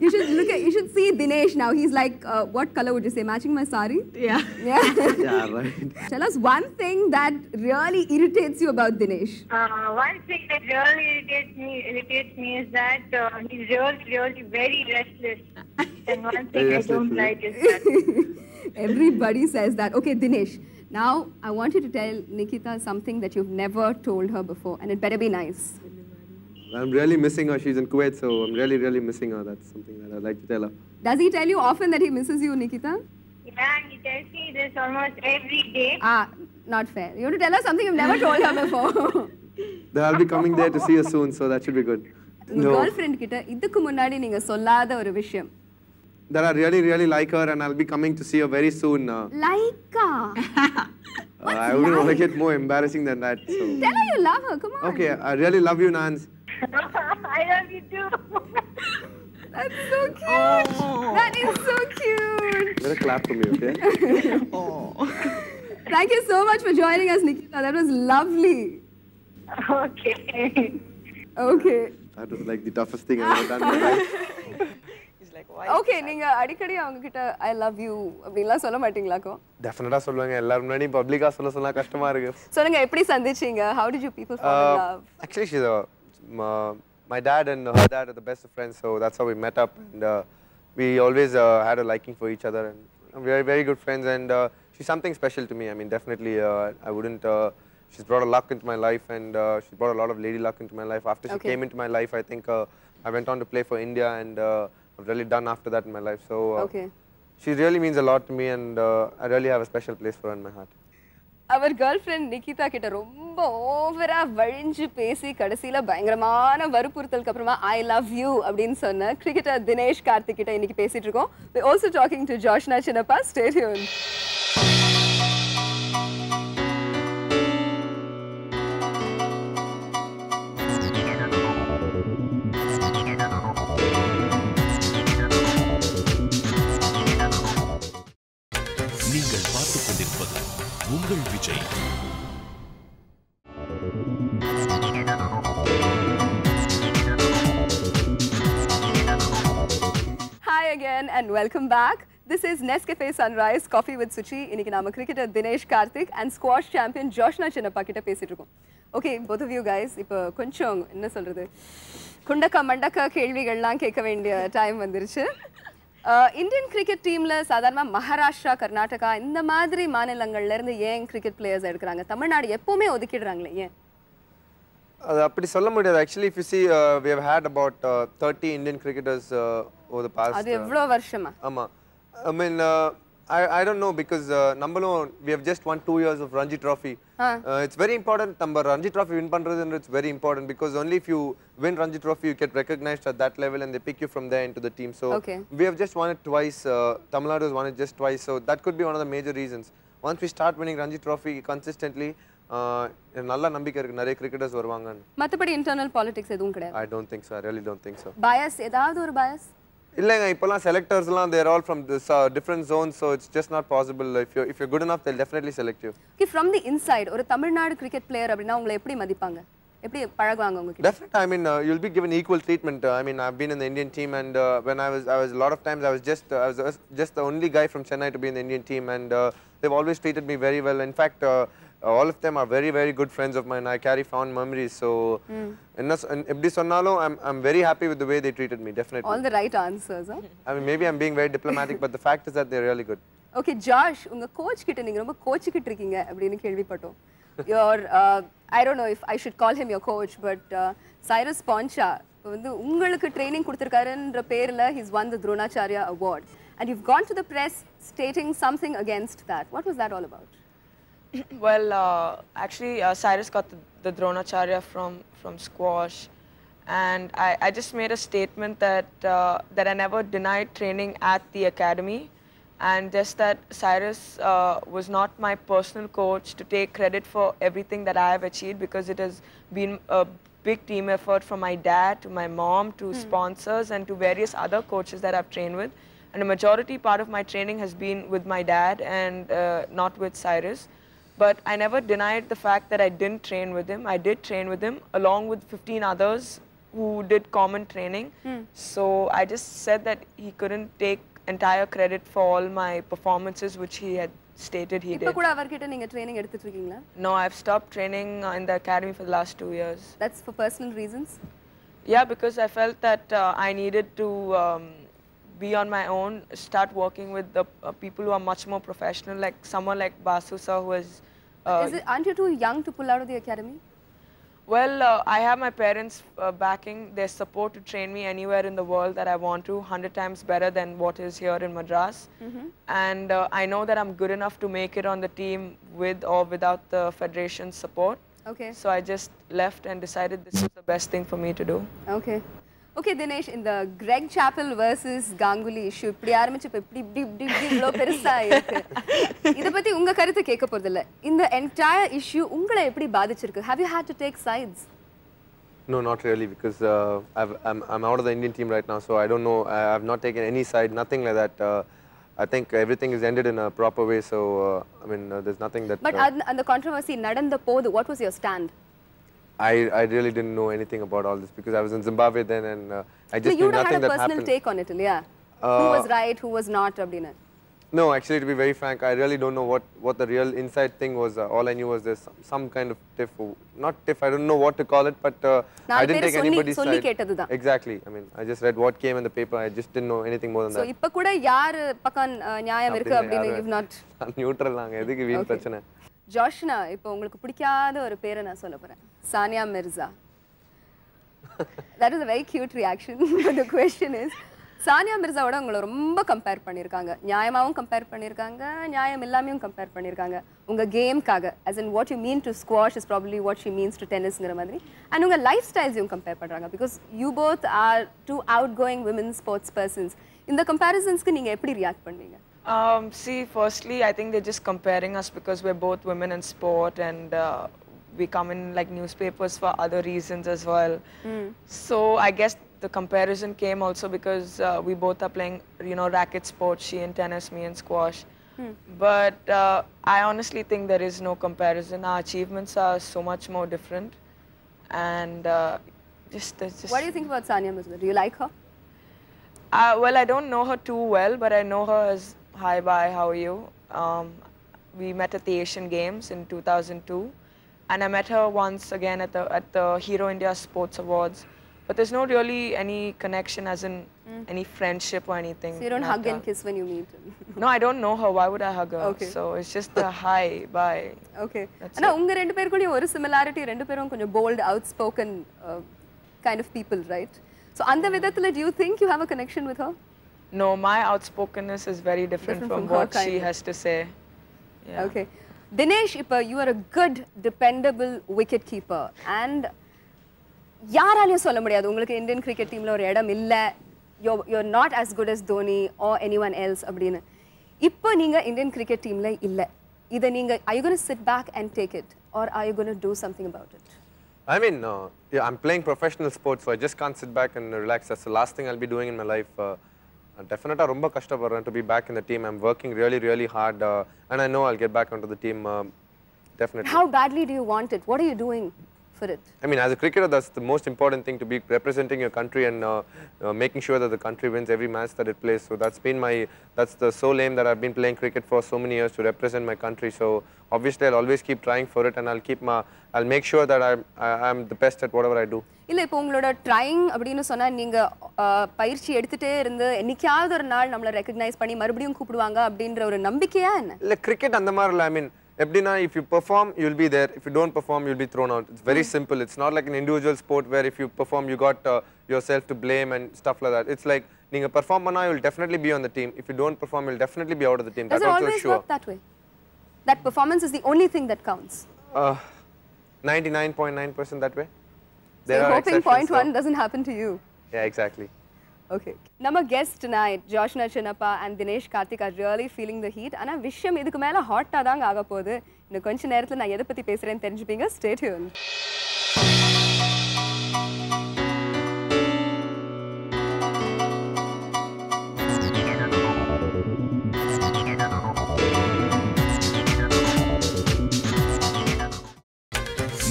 You should see Dinesh now. He's like, what color would you say? Matching my sari? Yeah. Yeah, right. Tell us one thing that really irritates you about Dinesh. One thing that really irritates me is that he's really very restless. And one thing I don't like is that. Everybody says that. Okay, Dinesh. Now, I want you to tell Nikita something that you've never told her before, and it better be nice. I'm really missing her. She's in Kuwait, so I'm really missing her. That's something that I'd like to tell her. Does he tell you often that he misses you, Nikita? Yeah, he tells me this almost every day. Not fair. You have to tell her something you've never told her before. I'll be coming there to see her soon, so that should be good. No. Girlfriend kita idukku munnadi neenga sollada oru vishayam. That I really like her and I'll be coming to see her very soon. Like I wouldn't want to get more embarrassing than that. So. Tell her you love her, come on. Okay, I really love you, Nans. I love you too. That's so cute. Oh. That is so cute. Better clap for me, okay? Thank you so much for joining us, Nikita. That was lovely. Okay. That was like the toughest thing I've ever done in my life. Okay, நீங்க அடிக்கடி அவங்க கிட்ட I love you அப்படிலாம் சொல்ல மாட்டீங்களாக்கோ? Definitely சொல்லுவாங்க. எல்லாரும் முன்னாடி பப்ளிக்கா சொன்னா கஷ்டமா இருக்கு. சொல்லுங்க எப்படி சந்திச்சீங்க? How did you people fall in love? Actually, my dad and her dad are the best of friends, so that's how we met up, and we always had a liking for each other, and very good friends, and she's something special to me. I mean, definitely I wouldn't she's brought a luck into my life, and she's brought a lot of lady luck into my life. After she came into my life, I think I went on to play for India, and I've really done after that in my life. So she really means a lot to me, and I really have a special place for her in my heart. Our girlfriend Nikita கிட்ட ரொம்ப ஓவரா வழிஞ்சு பேசி கடைசில பயங்கரமான வற்புறுத்தலுக்கு அப்புறமா I love you அப்படின்னு சொன்ன cricketer Dinesh Karthik கிட்ட இன்னைக்கு பேசிட்டு இருக்கோம். We also talking to Joshna Chinnappa. Stay tuned. நீங்கள் பார்த்துக் கொண்டிருப்பது உங்கள் Vijay. Hi again and welcome back. This is Nescafe Sunrise Coffee with Suchi. இன்னைக்கு நாம cricketer Dinesh Karthik and squash champion Joshna Chinnappa கிட்ட பேசிட்டு இருக்கோம். Okay, both of you guys, இப்போ கொஞ்சம் என்ன சொல்றது குண்டக்க மண்டக்க கேள்விகள்லாம் கேட்க வேண்டிய டைம் வந்துருச்சு. இந்தியன் கிரிக்கெட் டீம்ல சாதாரண மகாராஷ்டிரா கர்நாடகா இந்த மாதிரி மாநிலங்கள்ல இருந்து ஏன் கிரிக்கெட் பிளேயர்ஸ் எடுக்கிறாங்க? தமிழ்நாடு எப்பவுமே ஒதுக்கிடுறாங்களே ஏன்? அது அப்படி சொல்ல முடியாது. Actually, if you see, we have had about 30 Indian cricketers over the past. அது எவ்வளவு வருஷமா? ஆமா. I mean, I don't know because நம்மளும் we have just won 2 years of Ranji Trophy. It's very important. நம்ம Ranji Trophy win பண்றதுன்றது it's very important because only if you win Ranji Trophy you get recognized at that level and they pick you from there into the team. So we have just won it twice. Tamil Nadu has won it just twice. So that could be one of the major reasons. Once we start winning Ranji Trophy consistently, நல்ல நம்பிக்கை இருக்கு நிறைய cricketers வருவாங்க. மத்தபடி internal politics எதுவும் கிடையாது. I don't think so. I really don't think so. Bias ஏதாவது ஒரு bias? இல்லங்க இப்போலாம் செலக்டர்ஸ்லாம் they are all from this different zones, so it's just not possible. If you're good enough they'll definitely select you. Okay, from the inside ஒரு Tamil Nadu cricket player அப்படினா உங்களை எப்படி மதிப்பாங்க? எப்படி பழகுவாங்க உங்ககிட்ட? Definitely. I mean, you'll be given equal treatment. I mean, I've been in the Indian team, and when I was a lot of times I was just the only guy from Chennai to be in the Indian team, and they've always treated me very well. In fact, all of them are very, very good friends of mine. I carry fond memories. So, எப்படி சொன்னாலும் I'm very happy with the way they treated me. Definitely. All the right answers. Huh? I mean, maybe I'm being very diplomatic, but the fact is that they're really good. Okay, Josh, உங்க coach கிட்ட நீங்க ரொம்ப கோச்சிக்கிட்டு இருக்கீங்க அப்படினு கேள்விப்பட்டோம். Your I don't know if I should call him your coach, but Cyrus Poncha வந்து உங்களுக்கு training கொடுத்திருக்காருன்ற பேர்ல he's won the Dronacharya award, and you've gone to the press stating something against that. What was that all about? Well, actually, Cyrus got the Dronacharya from squash, and I just made a statement that I never denied training at the academy, and just that Cyrus was not my personal coach to take credit for everything that I have achieved, because it has been a big team effort from my dad to my mom to sponsors and to various other coaches that I've trained with, and a majority part of my training has been with my dad and not with Cyrus. But I never denied the fact that I didn't train with him. I did train with him along with 15 others who did common training. So I just said that he couldn't take entire credit for all my performances which he had stated he did. இப்ப கூட அவர்கிட்ட நீங்க training எடுத்துட்டு இருக்கீங்களா? No, I've stopped training in the academy for the last 2 years. That's for personal reasons? Yeah, because I felt that I needed to be on my own, start working with the people who are much more professional, like someone like Basu sir, who is... aren't you too young to pull out of the academy? Well, I have my parents backing their support to train me anywhere in the world that I want to, 100 times better than what is here in Madras. And I know that I'm good enough to make it on the team with or without the federation's support. Okay. So I just left and decided this was the best thing for me to do. Okay. Okay, Dinesh, in the Greg Chappell versus Ganguly issue, இப்படி ஆரம்பிச்சு இப்படி இவ்வளோ பெருசா இருக்கு. இதை பத்தி உங்க கருத்து கேட்க போறது இல்ல. இந்த entire issue உங்களை எப்படி பாதிச்சிருக்கு? Have you had to take sides? No, not really, because I'm out of the Indian team right now, so I don't know. I've not taken any side, nothing like that. I think everything is ended in a proper way, so I mean, there's nothing that. But அந்த controversy நடந்த போது, what was your stand? I really didn't know anything about all this because I was in Zimbabwe then, and I just knew nothing that happened. So you had a personal take on it, yeah? Who was right, who was not, அப்படினா? No, actually, to be very frank, I really don't know what the real inside thing was. All I knew was there's some kind of tiff, not tiff, I don't know what to call it, but I didn't take anybody's side. Exactly. I mean, I just read what came in the paper. I just didn't know anything more than that. So இப்ப கூட யார் பக்கம் நியாயம் இருக்கு அப்படினு you've not neutral நாங்க எதுக்கு வீண் பிரச்சனை. Joshna, இப்போ உங்களுக்கு பிடிக்காத ஒரு பேரை நான் சொல்ல போறேன். Sania Mirza. That is a very cute reaction. But the question is, Sania Mirza ஓட உங்களை ரொம்ப கம்பேர் பண்ணிருக்காங்க. நியாயமாவும் கம்பேர் பண்ணிருக்காங்க, நியாயம் இல்லாமையும் கம்பேர் பண்ணிருக்காங்க. உங்க கேம்காக, as in what you mean to squash is probably what she means to tennisங்கற மாதிரி. And உங்க லைஃப் ஸ்டைல்ஸையும் கம்பேர் பண்றாங்க because you both are two outgoing women sports persons. இந்த comparisonsக்கு நீங்க எப்படி ரியாக்ட் பண்ணுவீங்க? See, firstly, I think they're just comparing us because we're both women in sport, and we come in like newspapers for other reasons as well. So I guess the comparison came also because we both are playing, you know, racket sports, she in tennis, me in squash. But I honestly think there is no comparison. Our achievements are so much more different, and just. What do you think about Sania Mirza? Do you like her? Well, I don't know her too well, but I know her as hi, bye, how are you? We met at the Asian Games in 2002, and I met her once again at the Hero India Sports Awards, But there's no really any connection as in any friendship or anything. So you don't hug and kiss when you meet? No, I don't know her. Why would I hug her? Okay. So it's just the hi, bye. Okay. That's ஆனா it. உங்க ரெண்டு பேருக்குள்ள ஒரு similarity, ரெண்டு பேரும் கொஞ்சம் bold, outspoken kind of people, right? So அந்த விதத்துல do you think you have a connection with her? No, my outspokenness is very different from her what she kind. has to say. Yeah. Okay. Dinesh, you are a good, dependable wicket keeper, and யாராலையும் சொல்ல முடியாது உங்களுக்கு Indian cricket டீம்ல ஒரு இடம் இல்ல, you're not as good as Dhoni or anyone else அப்படின்னு. இப்போ நீங்க இந்தியன் கிரிக்கெட் டீம்ல இல்ல, இத நீங்க are you going to sit back and take it or are you going to do something about it? I mean, yeah, I'm playing professional sports, so I just can't sit back and relax. That's the last thing I'll be doing in my life. Definitely ரொம்ப கஷ்டப்படுறேன் to be back in the team. I'm working really, really hard, and I know I'll get back onto the team, definitely. How badly do you want it? What are you doing for it? I mean, as a cricketer, that's the most important thing, to be representing your country and making sure that the country wins every match that it plays. So that's the sole aim that I've been playing cricket for so many years, to represent my country. So obviously, I'll always keep trying for it, and I'll make sure that I'm the best at whatever I do. இல்ல இப்போ உங்களோட trying அப்படின்னு சொன்னா நீங்க பயிற்சி எடுத்துட்டே இருந்து என்னைக்காவது ஒரு நாள் நம்மள ரெகக்னைஸ் பண்ணி மறுபடியும் கூப்பிடுவாங்க அப்படின்ற ஒரு நம்பிக்கையா என்ன? இல்ல கிரிக்கெட் அந்த மாதிரி இல்ல. I mean, எப்படின்னா if you perform you'll be there, if you don't perform you'll be thrown out. It's very simple. It's not like an individual sport where if you perform you got yourself to blame and stuff like that. It's like நீங்க perform பண்ணா you'll definitely be on the team. If you don't perform you'll definitely be out of the team. That's also sure. Work that way? That performance is the only thing that counts? 99.9% that way. So you're hoping point one doesn't happen to you? Yeah, exactly. Okay. Nama guest tonight, Joshna, Chinnappa and Dinesh, Karthik are really feeling the heat. Ana vishayam idukku mela hot ah danga aga podhu. Innu konja nerathila na edha pathi pesren therinjupinga. Stay tuned.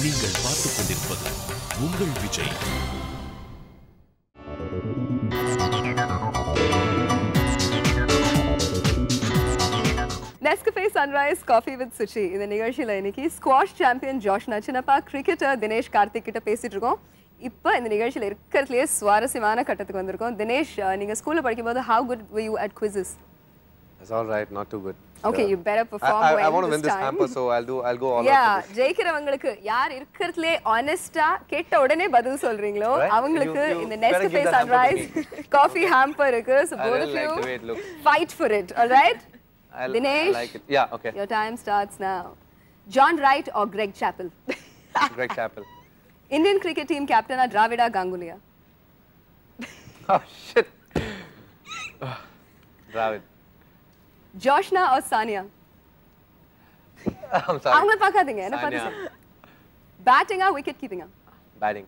நீங்கள் பார்த்துக் கொண்டிருப்பது உங்கள் Vijay. Nescafe Sunrise Coffee with Suchi. இந்த நிகழ்ச்சியில இன்னைக்கு squash champion Joshna, Chinappa cricketer Dinesh Karthik கிட்ட பேசிட்டு இருக்கோம். இப்போ இந்த நிகழ்ச்சியில இருக்கிறதுலயே சுவாரஸ்யமான கட்டத்துக்கு வந்திருக்கோம். தினேஷ், நீங்க ஸ்கூல்ல படிக்கும்போது how good were you at quizzes? It's all right, not too good. Okay, you better perform well. I want to win this hamper, so I'll go all out. Yeah, ஜெயிக்கிறவங்களுக்கு யார் இருக்கிறதுலயே honest-ஆ கேட்ட உடனே பதில் சொல்றீங்களோ அவங்களுக்கு இந்த Nescafe Sunrise Coffee hamper இருக்கு. So both of you fight for it, all right? Dinesh, I like it. Yeah, okay. Your time starts now. John Wright or Greg Chappell? Greg Chappell. Indian cricket team captain or Dravida Gangulia? Oh shit. Dravid. Joshna or Sania? I'm sorry. அவங்கள பார்க்காதீங்க, என்ன பார்த்து batting or wicket keeping? Batting.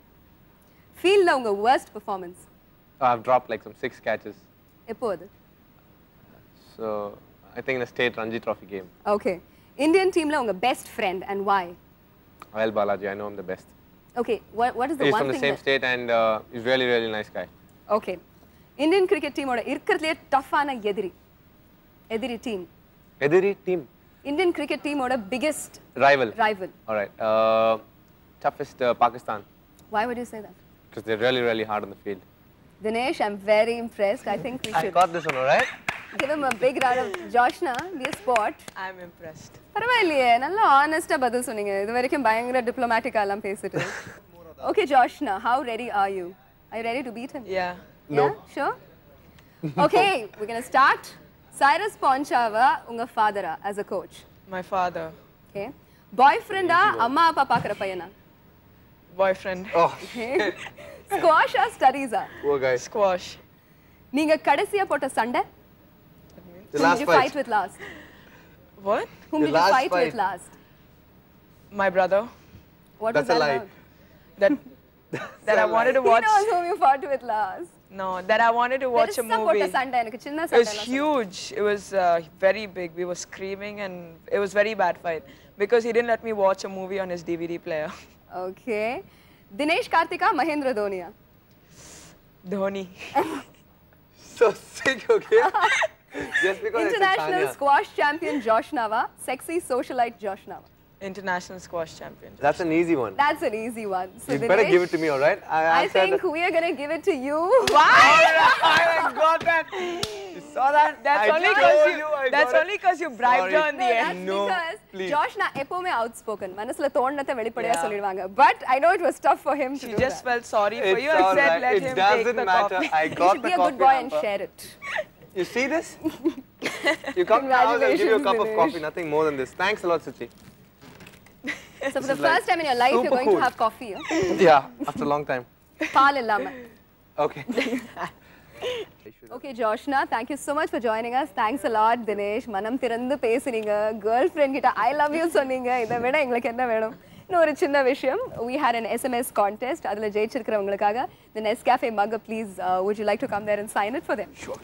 Fieldல உங்க worst performance? I've dropped like some 6 catches. எப்போ அது? So I think in a state Ranji Trophy game. Okay. Indian teamல உங்க best friend and why? Well, Balaji, I know him the best. Okay. What is the he's one thing? He's from the same state and he's really, really nice guy. Okay. Indian cricket team ஓட இருக்கிறதுலயே டஃப்பான எதிரி team. எதிரி team. Indian cricket team ஓட biggest rival. All right. Toughest Pakistan. Why would you say that? Because they're really, really hard on the field. Dinesh, I'm very impressed. I think we should. I got this one, all right? Give him a big round of Joshna, be a sport. I'm impressed. பரவாயில்லையே, நல்லா honest-ஆ பதில் சொன்னீங்க. இது வரைக்கும் பயங்கர diplomatic-ஆ எல்லாம் பேசிட்டு. Okay, Joshna, how ready are you? Are you ready to beat him? Yeah. No. Yeah, sure? Okay, we're going to start. Cyrus Ponchava, unga father-ஆ as a coach? My father. Okay. Boyfriend-ஆ அம்மா அப்பா பார்க்குற பையனா? Boyfriend. Oh. Squash or studies-ஆ? Poor guy. Squash. நீங்க கடைசியா போட்ட சண்டை? The Whom last did you fight with last? What? Whom did you fight with last? My brother. What That's was that a lie. about? That I wanted to watch. He knows whom you fought with last. No, that I wanted to watch a movie. It was huge. It was very big. We were screaming and it was very bad fight because he didn't let me watch a movie on his DVD player. Okay. Dinesh Karthika, Mahendra Dhoni. Dhoni. So sick, okay? Just because International squash champion Joshna, sexy socialite Joshna. International squash champion. That's an easy one. That's an easy one. So You better give it to me, all right? I think we are going to give it to you. Why? I got that. You saw that? That's only because you bribed her in the end. No, because please. Joshna எப்பவுமே outspoken. மனசுல தோணுனத வெளிப்படையா சொல்லிடுவாங்க. But I know it was tough for him to do that. She just felt sorry for you and said let him take the coffee. I You got should the be a good coffee boy and hamper. share it. You see this? You come to my house, I'll give you a cup of coffee. Nothing more than this. Thanks a lot, Suchi. So for the first time in your life, you're going to have coffee. Yeah, after a long time. Paal illama. Okay. Okay, Joshna, thank you so much for joining us. Thanks a lot, Dinesh. Manam thirandu pesuninga. Girlfriend kita I love you sonninga. Idha vida engalukku enna vedum? இன்னொரு சின்ன விஷயம், we had an SMS contest. அதில் ஜெயிச்சிருக்கிறவங்களுக்காக the Nescafe mug, please would you like to come there and sign it for them? Sure.